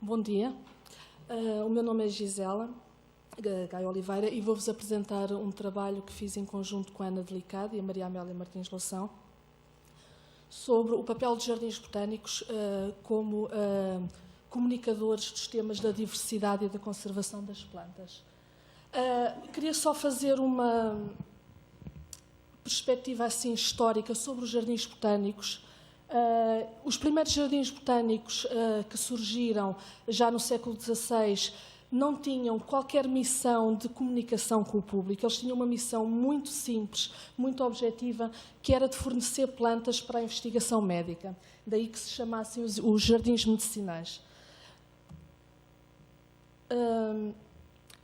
Bom dia, o meu nome é Gisela Gaia Oliveira e vou-vos apresentar um trabalho que fiz em conjunto com a Ana Delicado e a Maria Amélia Martins Lação sobre o papel dos jardins botânicos como comunicadores dos temas da diversidade e da conservação das plantas. Queria só fazer uma perspectiva assim histórica sobre os jardins botânicos. Os primeiros jardins botânicos que surgiram já no século XVI não tinham qualquer missão de comunicação com o público. Eles tinham uma missão muito simples, muito objetiva, que era de fornecer plantas para a investigação médica. Daí que se chamassem os jardins medicinais.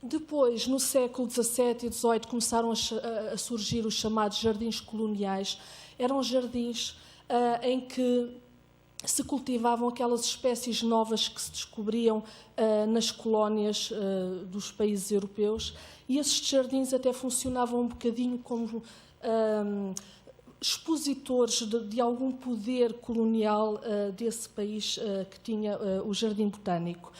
Depois, no século XVII e XVIII, começaram a surgir os chamados jardins coloniais. Eram jardins em que se cultivavam aquelas espécies novas que se descobriam nas colónias dos países europeus, e esses jardins até funcionavam um bocadinho como expositores de algum poder colonial desse país que tinha o jardim botânico.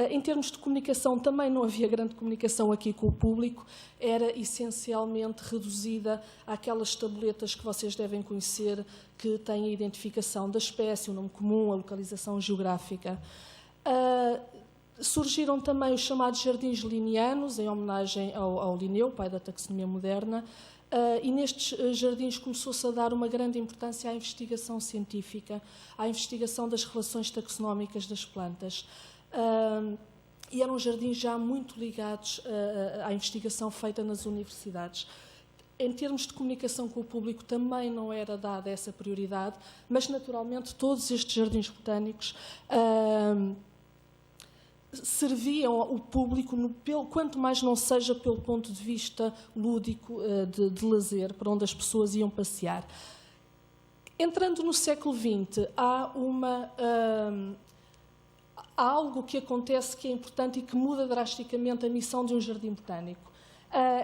Em termos de comunicação, também não havia grande comunicação aqui com o público, era essencialmente reduzida àquelas tabuletas que vocês devem conhecer, que têm a identificação da espécie, o nome comum, a localização geográfica. Surgiram também os chamados jardins linneanos, em homenagem ao Linneu, pai da taxonomia moderna, e nestes jardins começou-se a dar uma grande importância à investigação científica, à investigação das relações taxonómicas das plantas. E eram jardins já muito ligados à investigação feita nas universidades. Em termos de comunicação com o público, também não era dada essa prioridade, mas, naturalmente, todos estes jardins botânicos serviam o público, quanto mais não seja pelo ponto de vista lúdico de lazer, para onde as pessoas iam passear. Entrando no século XX, há algo que acontece que é importante e que muda drasticamente a missão de um jardim botânico.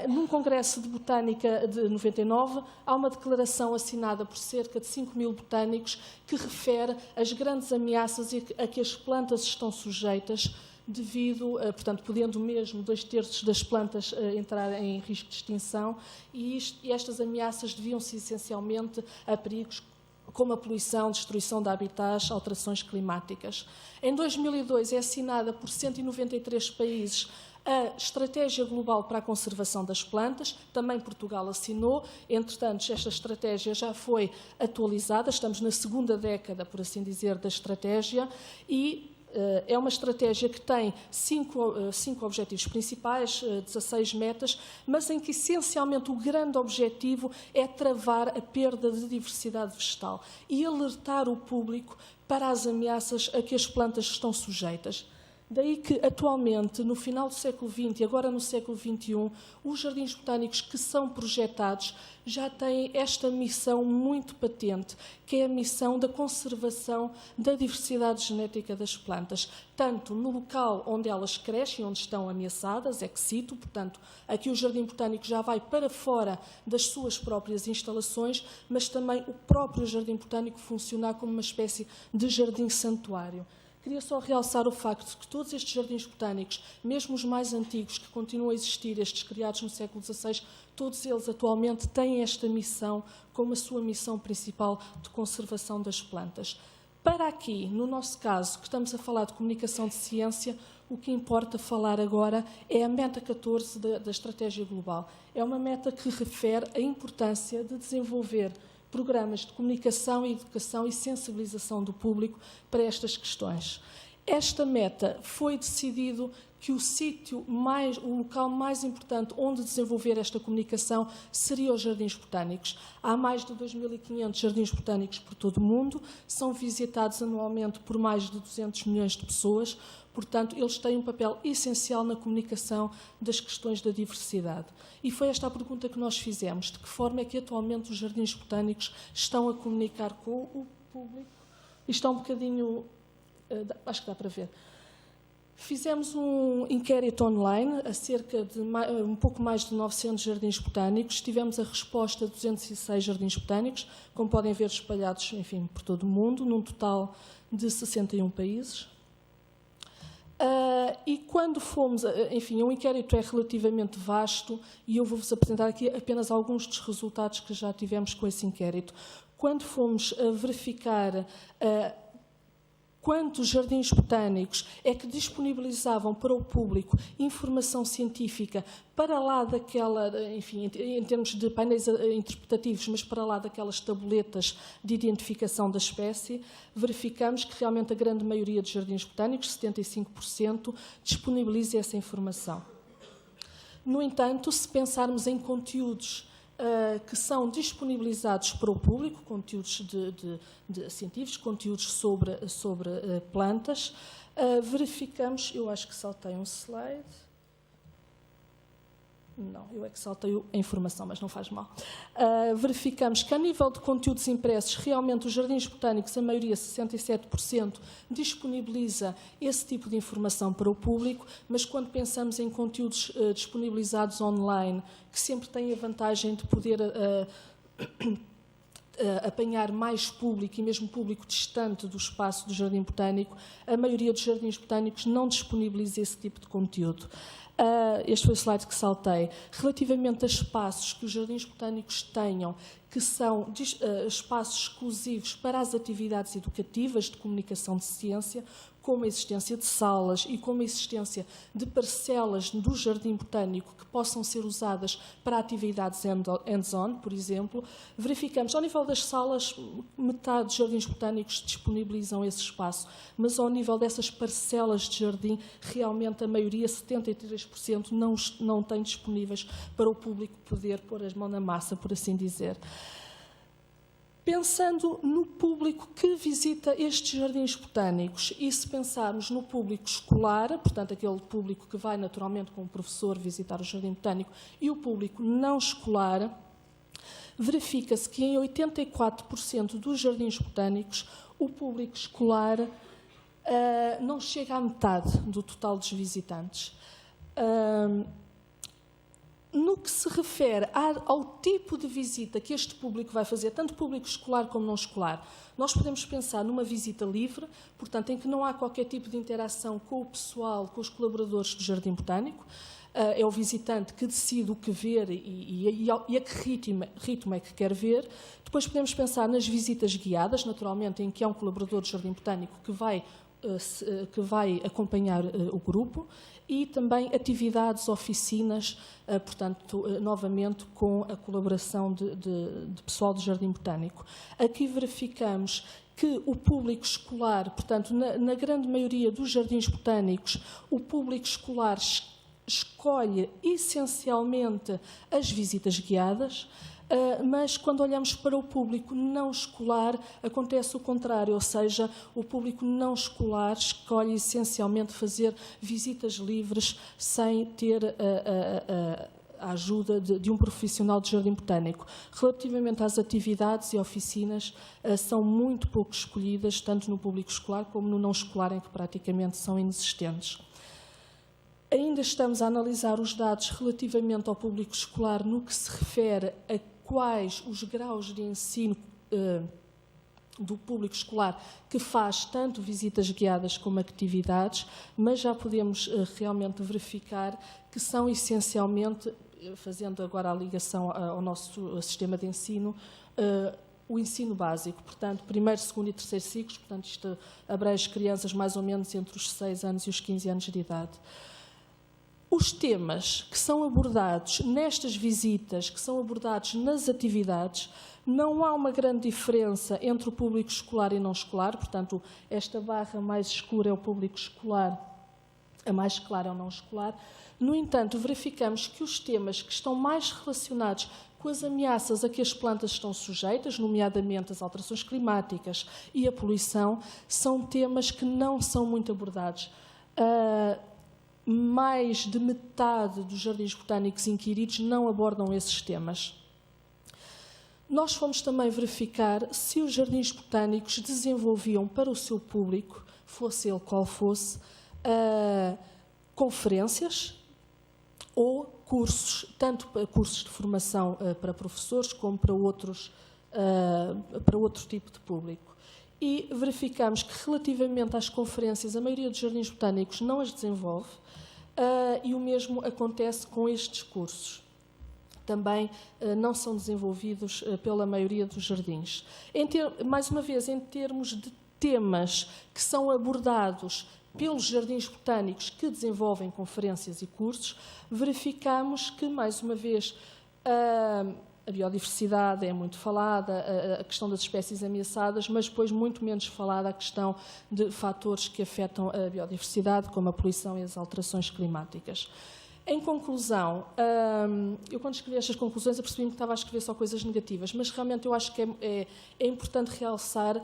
Num congresso de botânica de 99, há uma declaração assinada por cerca de 5.000 botânicos que refere as grandes ameaças a que as plantas estão sujeitas devido, portanto, podendo mesmo 2/3 das plantas entrar em risco de extinção, e estas ameaças deviam-se essencialmente a perigos como a poluição, destruição de habitats, alterações climáticas. Em 2002 é assinada por 193 países a Estratégia Global para a Conservação das Plantas, também Portugal assinou. Entretanto, esta estratégia já foi atualizada, estamos na segunda década, por assim dizer, da estratégia, e é uma estratégia que tem cinco objetivos principais, 16 metas, mas em que essencialmente o grande objetivo é travar a perda de diversidade vegetal e alertar o público para as ameaças a que as plantas estão sujeitas. Daí que, atualmente, no final do século XX e agora no século XXI, os jardins botânicos que são projetados já têm esta missão muito patente, que é a missão da conservação da diversidade genética das plantas, tanto no local onde elas crescem, onde estão ameaçadas, ex situ, portanto, aqui o jardim botânico já vai para fora das suas próprias instalações, mas também o próprio jardim botânico funcionar como uma espécie de jardim-santuário. Queria só realçar o facto de que todos estes jardins botânicos, mesmo os mais antigos, que continuam a existir, estes criados no século XVI, todos eles atualmente têm esta missão como a sua missão principal de conservação das plantas. Para aqui, no nosso caso, que estamos a falar de comunicação de ciência, o que importa falar agora é a meta 14 da Estratégia Global. É uma meta que refere a importância de desenvolver programas de comunicação, educação e sensibilização do público para estas questões. Esta meta foi decidido que o local mais importante onde desenvolver esta comunicação seria os jardins botânicos. Há mais de 2.500 jardins botânicos por todo o mundo, são visitados anualmente por mais de 200 milhões de pessoas, portanto, eles têm um papel essencial na comunicação das questões da diversidade. E foi esta a pergunta que nós fizemos: de que forma é que atualmente os jardins botânicos estão a comunicar com o público? Isto é um bocadinho... acho que dá para ver. Fizemos um inquérito online a cerca de um pouco mais de 900 jardins botânicos. Tivemos a resposta de 206 jardins botânicos, como podem ver espalhados, enfim, por todo o mundo, num total de 61 países. E quando fomos, enfim, o inquérito é relativamente vasto e eu vou-vos apresentar aqui apenas alguns dos resultados que já tivemos com esse inquérito. Quando fomos verificar quantos jardins botânicos é que disponibilizavam para o público informação científica para lá daquela, enfim, em termos de painéis interpretativos, mas para lá daquelas tabuletas de identificação da espécie, verificamos que realmente a grande maioria dos jardins botânicos, 75%, disponibiliza essa informação. No entanto, se pensarmos em conteúdos que são disponibilizados para o público, conteúdos de científicos, conteúdos sobre plantas, verificamos, eu acho que saltei um slide, não, eu é que saltei a informação, mas não faz mal. Verificamos que a nível de conteúdos impressos, realmente os jardins botânicos, a maioria, 67%, disponibiliza esse tipo de informação para o público, mas quando pensamos em conteúdos disponibilizados online, que sempre têm a vantagem de poder apanhar mais público e mesmo público distante do espaço do jardim botânico, a maioria dos jardins botânicos não disponibiliza esse tipo de conteúdo. Este foi o slide que saltei. Relativamente a espaços que os jardins botânicos tenham, que são espaços exclusivos para as atividades educativas de comunicação de ciência, como a existência de salas e como a existência de parcelas do jardim botânico que possam ser usadas para atividades hands-on, por exemplo, verificamos, ao nível das salas, metade dos jardins botânicos disponibilizam esse espaço, mas ao nível dessas parcelas de jardim, realmente a maioria, 73%, não tem disponíveis para o público poder pôr as mãos na massa, por assim dizer. Pensando no público que visita estes jardins botânicos e se pensarmos no público escolar, portanto, aquele público que vai naturalmente com o professor visitar o jardim botânico, e o público não escolar, verifica-se que em 84% dos jardins botânicos o público escolar não chega à metade do total dos visitantes. No que se refere ao tipo de visita que este público vai fazer, tanto público escolar como não escolar, nós podemos pensar numa visita livre, portanto, em que não há qualquer tipo de interação com o pessoal, com os colaboradores do Jardim Botânico. É o visitante que decide o que ver e a que ritmo é que quer ver. Depois podemos pensar nas visitas guiadas, naturalmente, em que há um colaborador do Jardim Botânico que vai acompanhar o grupo, e também atividades, oficinas, portanto, novamente com a colaboração de pessoal do Jardim Botânico. Aqui verificamos que o público escolar, portanto, na grande maioria dos jardins botânicos, o público escolar escolhe essencialmente as visitas guiadas, mas quando olhamos para o público não escolar, acontece o contrário, ou seja, o público não escolar escolhe essencialmente fazer visitas livres sem ter a ajuda de um profissional de jardim botânico. Relativamente às atividades e oficinas, são muito pouco escolhidas, tanto no público escolar como no não escolar, em que praticamente são inexistentes. Ainda estamos a analisar os dados relativamente ao público escolar no que se refere a quais os graus de ensino do público escolar que faz tanto visitas guiadas como atividades, mas já podemos realmente verificar que são essencialmente, fazendo agora a ligação ao nosso sistema de ensino, o ensino básico, portanto, primeiro, segundo e terceiro ciclos, portanto, isto abrange crianças mais ou menos entre os 6 anos e os 15 anos de idade. Os temas que são abordados nestas visitas, que são abordados nas atividades, não há uma grande diferença entre o público escolar e não escolar, portanto, esta barra mais escura é o público escolar, a mais clara é o não escolar. No entanto, verificamos que os temas que estão mais relacionados com as ameaças a que as plantas estão sujeitas, nomeadamente as alterações climáticas e a poluição, são temas que não são muito abordados. Mais de metade dos jardins botânicos inquiridos não abordam esses temas. Nós fomos também verificar se os jardins botânicos desenvolviam para o seu público, fosse ele qual fosse, conferências ou cursos, tanto cursos de formação para professores como para outro tipo de público. e verificamos que, relativamente às conferências, a maioria dos jardins botânicos não as desenvolve, e o mesmo acontece com estes cursos. Também não são desenvolvidos pela maioria dos jardins. Mais uma vez, em termos de temas que são abordados pelos jardins botânicos que desenvolvem conferências e cursos, verificamos que, mais uma vez, a biodiversidade é muito falada, a questão das espécies ameaçadas, mas depois muito menos falada a questão de fatores que afetam a biodiversidade, como a poluição e as alterações climáticas. Em conclusão, eu quando escrevi estas conclusões eu percebi-me que estava a escrever só coisas negativas, mas realmente eu acho que é importante realçar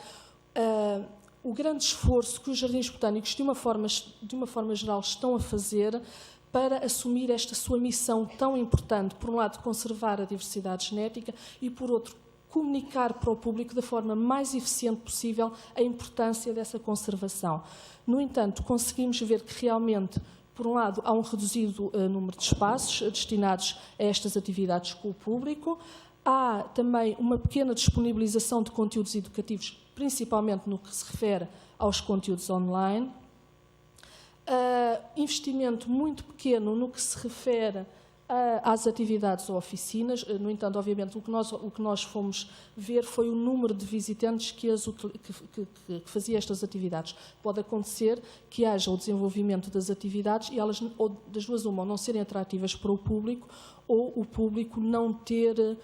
o grande esforço que os jardins botânicos, de uma forma geral, estão a fazer para assumir esta sua missão tão importante, por um lado, conservar a diversidade genética e, por outro, comunicar para o público da forma mais eficiente possível a importância dessa conservação. No entanto, conseguimos ver que realmente, por um lado, há um reduzido número de espaços destinados a estas atividades com o público, há também uma pequena disponibilização de conteúdos educativos, principalmente no que se refere aos conteúdos online, investimento muito pequeno no que se refere às atividades ou oficinas. No entanto, obviamente, o que nós fomos ver foi o número de visitantes que fazia estas atividades. Pode acontecer que haja o desenvolvimento das atividades e elas, ou das duas uma, ou não serem atrativas para o público, ou o público não ter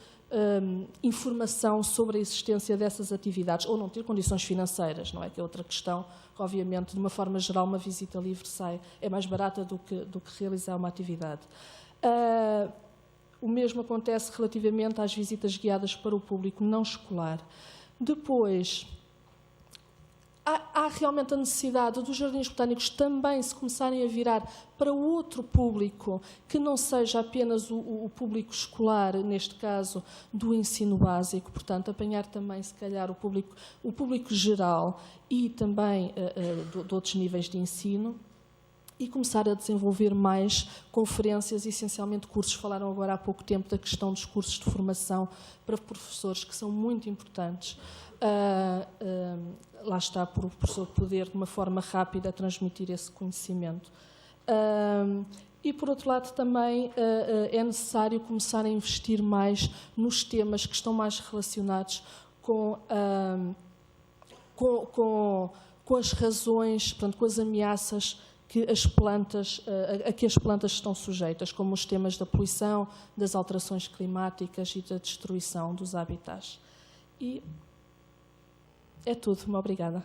informação sobre a existência dessas atividades, ou não ter condições financeiras, não é? Que é outra questão. Obviamente, de uma forma geral, uma visita livre é mais barata do que realizar uma atividade. O mesmo acontece relativamente às visitas guiadas para o público não escolar. Depois, há realmente a necessidade dos jardins botânicos também se começarem a virar para outro público, que não seja apenas o público escolar, neste caso do ensino básico, portanto, apanhar também, se calhar, o público geral e também de outros níveis de ensino, e começar a desenvolver mais conferências, essencialmente cursos. Falaram agora há pouco tempo da questão dos cursos de formação para professores, que são muito importantes. Lá está, para o professor poder, de uma forma rápida, transmitir esse conhecimento. E, por outro lado, também é necessário começar a investir mais nos temas que estão mais relacionados com as razões, portanto, com as ameaças a que as plantas estão sujeitas, como os temas da poluição, das alterações climáticas e da destruição dos habitats. E é tudo. Muito obrigada.